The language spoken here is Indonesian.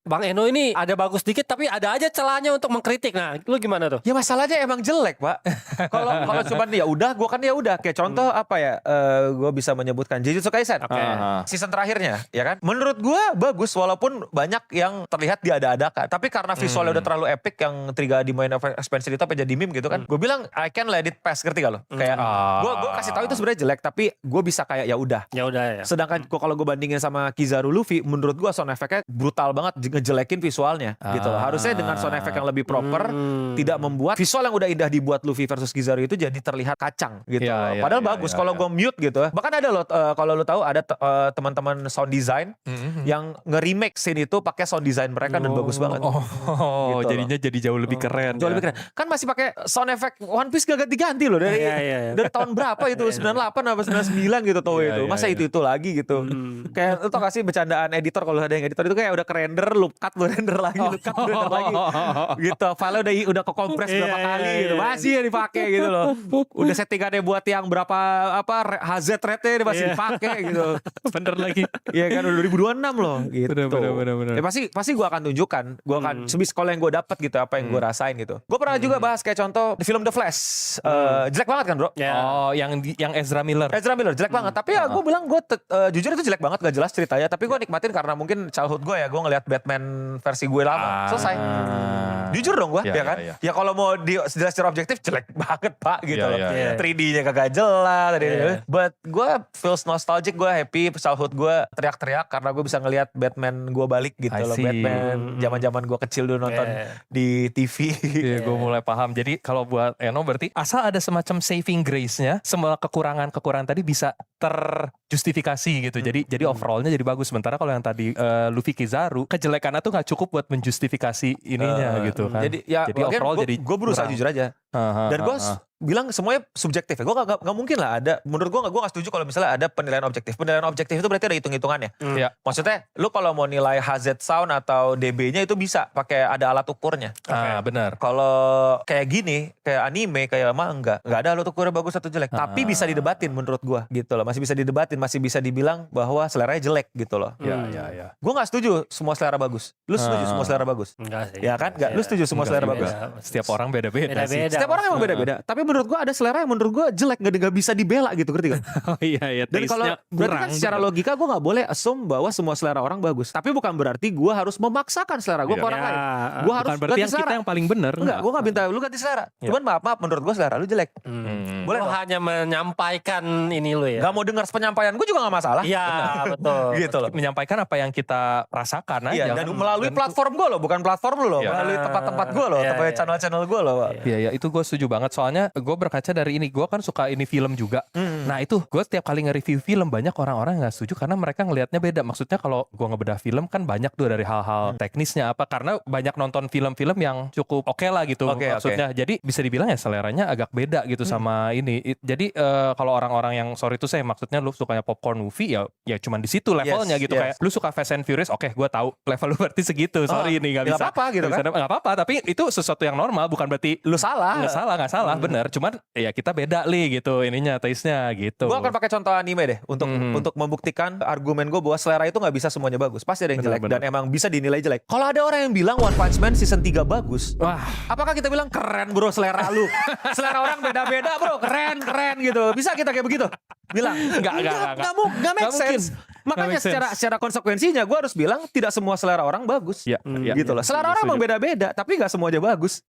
Bang Eno ini ada bagus dikit tapi ada aja celahnya untuk mengkritik. Nah, lu gimana tuh? Ya masalahnya emang jelek, Pak. Kalau cuman ya udah, gue kan ya udah. Kayak contoh apa ya? Gue bisa menyebutkan Jujutsu Kaisen. Oke. Season terakhirnya, ya kan? Menurut gue bagus, walaupun banyak yang terlihat diada-adakan. Tapi karena visualnya udah terlalu epic, yang Triga di main expansion itu apa jadi meme gitu kan? Gue bilang I can let it pass, ngerti gak lo? Kayak gue kasih tahu itu sebenarnya jelek, tapi gue bisa kayak ya udah. Ya udah ya. Sedangkan kalau gue bandingin sama Kizaru Luffy, menurut gue sound effect-nya brutal banget, ngejelekin visualnya gitu loh. Harusnya dengan sound effect yang lebih proper, tidak membuat visual yang udah indah dibuat Luffy versus Kizaru itu jadi terlihat kacang gitu loh. Padahal bagus kalau gue mute gitu. Bahkan ada loh, kalau lo tahu ada teman-teman sound design yang nge-remake scene itu pakai sound design mereka dan bagus banget. Gitu jadinya jadi jauh lebih keren. Jauh lebih keren. Kan masih pakai sound effect One Piece gak ganti-ganti loh dari tahun berapa itu 98 apa 99 gitu tuh itu. Masa itu lagi gitu. Kayak lu tau gak sih bercandaan editor, kalau ada yang editor itu kayak udah kerender, lu cut lu render lagi, lu cut lu render lagi. Gitu. File udah ke-compress berapa kali gitu. Masih ya dipakai gitu loh. Udah settingannya buat yang berapa HZ rate-nya masih dipakai gitu. Bener lagi. Iya kan udah 2026 loh gitu. Bener. Ya pasti gue akan tunjukkan. Gue akan sebis kalau yang gue dapat gitu, apa yang gue rasain gitu. Gue pernah juga bahas kayak contoh di film The Flash. Jelek banget kan, Bro? Oh, yang Ezra Miller. Ezra Miller jelek banget. Tapi ya gue bilang jujur itu jelek banget, gak jelas ceritanya. Tapi gue nikmatin karena mungkin childhood gue ya. Gue ngeliat Batman versi gue lama. Selesai. Jujur dong gue, ya kan? Ya kalau mau jelas secara objektif jelek banget, Pak, gitu loh. 3D-nya kagak jelas. But gue feels nostalgic, gue happy. Childhood gue teriak-teriak karena gue bisa ngeliat Batman gue balik gitu loh. Batman zaman-zaman gue kecil dulu nonton di TV. Iya, gue mulai paham. Jadi kalau buat Eno berarti asal ada semacam saving grace-nya, semua kekurangan tadi bisa terjustifikasi gitu. Jadi overallnya jadi bagus. Sementara kalau yang tadi Luffy Kizaru, kejelekannya tuh gak cukup buat menjustifikasi ininya gitu kan. Jadi ya overall gue berusaha jujur aja. Dan gue bilang semuanya subjektif ya. Gue gak mungkin lah ada. Menurut gue gak setuju kalau misalnya ada penilaian objektif. Penilaian objektif itu berarti ada hitung-hitungannya. Maksudnya lu kalau mau nilai HZ sound atau DB-nya itu bisa pakai ada alat ukurnya. Benar. Kalau kayak gini, kayak anime, kayak manga, nggak ada alat ukurnya bagus atau jelek. Tapi bisa didebatin menurut gue gitu loh. Masih bisa didebatin, masih bisa dibilang bahwa seleranya jelek gitu loh. Ya. Gue gak setuju semua selera bagus. Lu setuju semua selera bagus? Enggak sih. Ya kan? Lu setuju semua selera bagus? Setiap orang beda-beda sih. Setiap orang emang beda-beda. Tapi menurut gue ada selera yang menurut gue jelek, gak bisa dibela gitu, ngerti gak? Oh iya. Dan kalau berarti kan secara logika gue gak boleh assume bahwa semua selera orang bagus. Tapi bukan berarti gue harus memaksakan selera gue ke orang lain. Gue harus berarti ganti yang selera. kita yang paling bener. Enggak, gue gak minta lu ganti selera. Cuman maaf, menurut gue selera lu jelek. Boleh hanya menyampaikan ini lu ya. Gak mau dengar penyampaian gue juga gak masalah. Iya, betul. Gitu loh. Menyampaikan apa yang kita rasakan aja. Dan melalui platform gue loh, bukan platform lu loh. Melalui tempat-tempat gue loh, channel-channel gue loh. Iya, itu gue setuju banget. Soalnya gue berkaca dari ini, gue kan suka ini film juga. Nah itu gue setiap kali nge-review film banyak orang-orang yang gak setuju karena mereka ngelihatnya beda. Maksudnya kalau gue ngebedah film kan banyak tuh dari hal-hal teknisnya apa, karena banyak nonton film-film yang cukup oke lah gitu. Maksudnya jadi bisa dibilang ya seleranya agak beda gitu sama ini. Jadi kalau orang-orang yang sorry itu saya maksudnya lu sukanya popcorn movie ya cuman di situ levelnya gitu. Kayak lu suka Fast and Furious, oke gue tahu level lu berarti segitu. Sorry ini gak bisa. Gak apa-apa gitu kan. Gak apa-apa, tapi itu sesuatu yang normal, bukan berarti lu salah. Gak salah, bener. Cuman ya kita beda gitu ininya, taste-nya gitu. Gue akan pakai contoh anime deh untuk membuktikan argumen gue bahwa selera itu gak bisa semuanya bagus. Pasti ada yang jelek dan emang bisa dinilai jelek. Kalau ada orang yang bilang One Punch Man season 3 bagus, apakah kita bilang keren bro selera lu? Selera orang beda-beda bro, keren gitu. Bisa kita kayak begitu? Bilang Gak make sense. Makanya secara konsekuensinya gue harus bilang tidak semua selera orang bagus. Gitu loh. Selera orang emang beda-beda, tapi gak semuanya bagus.